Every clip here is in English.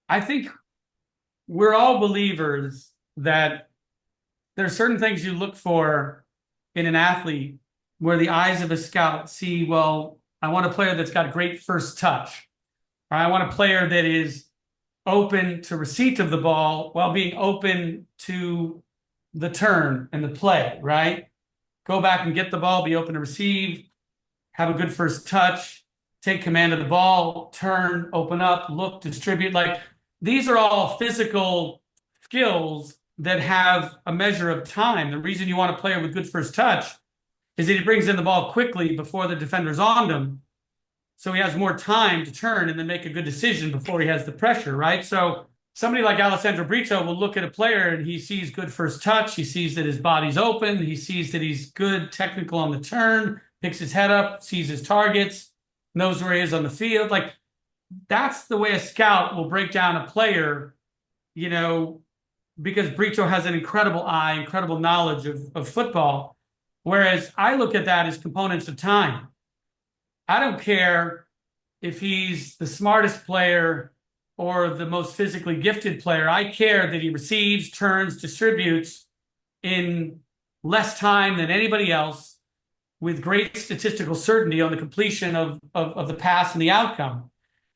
I think we're all believers that there's certain things you look for in an athlete where the eyes of a scout see, well, I want a player that's got great first touch, or I want a player that is open to receipt of the ball while being open to the turn and the play, right? Go back and get the ball, be open to receive, have a good first touch, take command of the ball, turn, open up, look, distribute. Like these are all physical skills that have a measure of time. The reason you want a player with good first touch is that he brings in the ball quickly before the defender's on him. So he has more time to turn and then make a good decision before he has the pressure, right? So somebody like Alessandro Brito will look at a player and he sees good first touch. He sees that his body's open. He sees that he's good technical on the turn, picks his head up, sees his targets, knows where he is on the field. Like that's the way a scout will break down a player, because Brito has an incredible eye, incredible knowledge of football. Whereas I look at that as components of time. I don't care if he's the smartest player or the most physically gifted player. I care that he receives, turns, distributes in less time than anybody else with great statistical certainty on the completion of the pass and the outcome.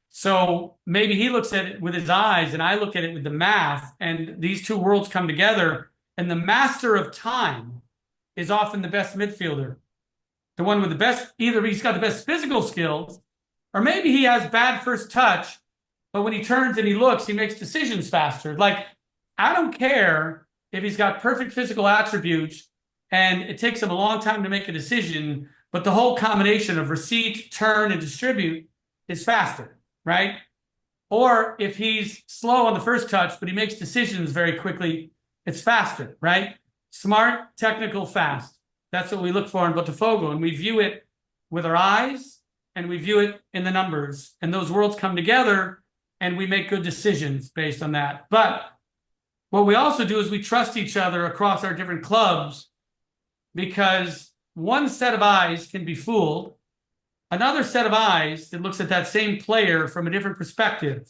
So maybe he looks at it with his eyes and I look at it with the math, and these two worlds come together, and the master of time is often the best midfielder. The one with the best, either he's got the best physical skills, or maybe he has bad first touch, but when he turns and he looks, he makes decisions faster. Like, I don't care if he's got perfect physical attributes and it takes him a long time to make a decision, but the whole combination of receipt, turn, and distribute is faster, right? Or if he's slow on the first touch, but he makes decisions very quickly, it's faster, right? Smart, technical, fast. That's what we look for in Botafogo, and we view it with our eyes and we view it in the numbers, and those worlds come together and we make good decisions based on that. But what we also do is we trust each other across our different clubs, because one set of eyes can be fooled. Another set of eyes that looks at that same player from a different perspective.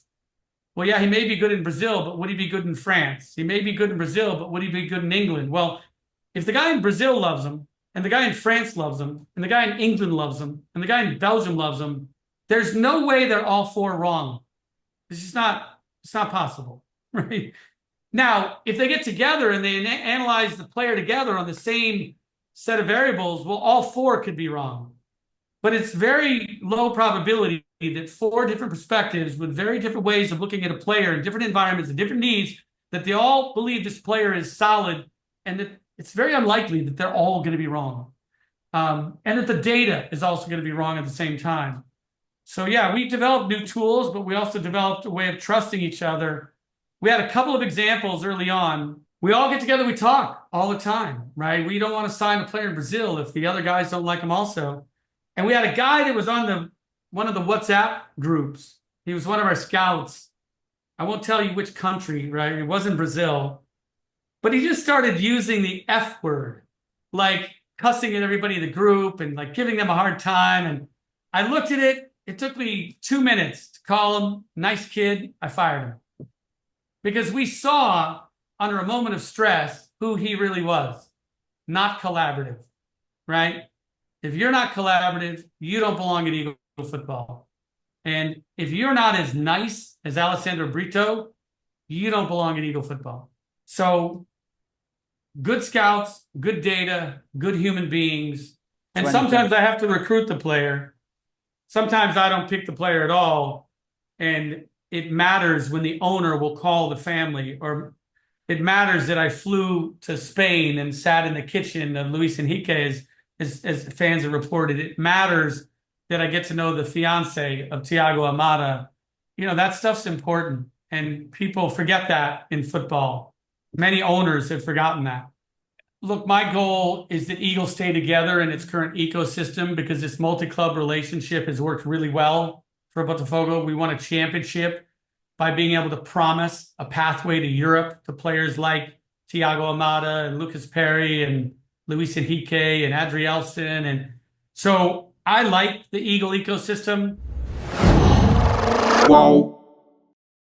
Well, yeah, he may be good in Brazil, but would he be good in France? He may be good in Brazil, but would he be good in England? Well, if the guy in Brazil loves him, and the guy in France loves him, and the guy in England loves him, and the guy in Belgium loves him, there's no way they're all four wrong. It's not possible, right? Now, if they get together and they analyze the player together on the same set of variables, well, all four could be wrong. But it's very low probability that four different perspectives with very different ways of looking at a player in different environments and different needs, that they all believe this player is solid, and that it's very unlikely that they're all going to be wrong. And that the data is also going to be wrong at the same time. So yeah, we developed new tools, but we also developed a way of trusting each other. We had a couple of examples early on. We all get together, we talk all the time, right? We don't want to sign a player in Brazil if the other guys don't like him also. And we had a guy that was on one of the WhatsApp groups. He was one of our scouts. I won't tell you which country, right? It wasn't Brazil. But he just started using the F word, like cussing at everybody in the group and like giving them a hard time. And I looked at it. It took me 2 minutes to call him nice kid. I fired him because we saw under a moment of stress who he really was. Not collaborative, right? If you're not collaborative, you don't belong at Eagle football. And if you're not as nice as Alessandro Brito, you don't belong at Eagle football. So good scouts, good data, good human beings. And sometimes I have to recruit the player. Sometimes I don't pick the player at all. And it matters when the owner will call the family, or it matters that I flew to Spain and sat in the kitchen of Luis Enrique, as fans have reported. It matters that I get to know the fiance of Thiago Almada. That stuff's important, and people forget that in football. Many owners have forgotten that. Look, my goal is that Eagles stay together in its current ecosystem, because this multi-club relationship has worked really well for Botafogo. We won a championship by being able to promise a pathway to Europe to players like Thiago Almada and Lucas Perry and Luis Enrique and Adrielson. And so I like the Eagle ecosystem. Whoa.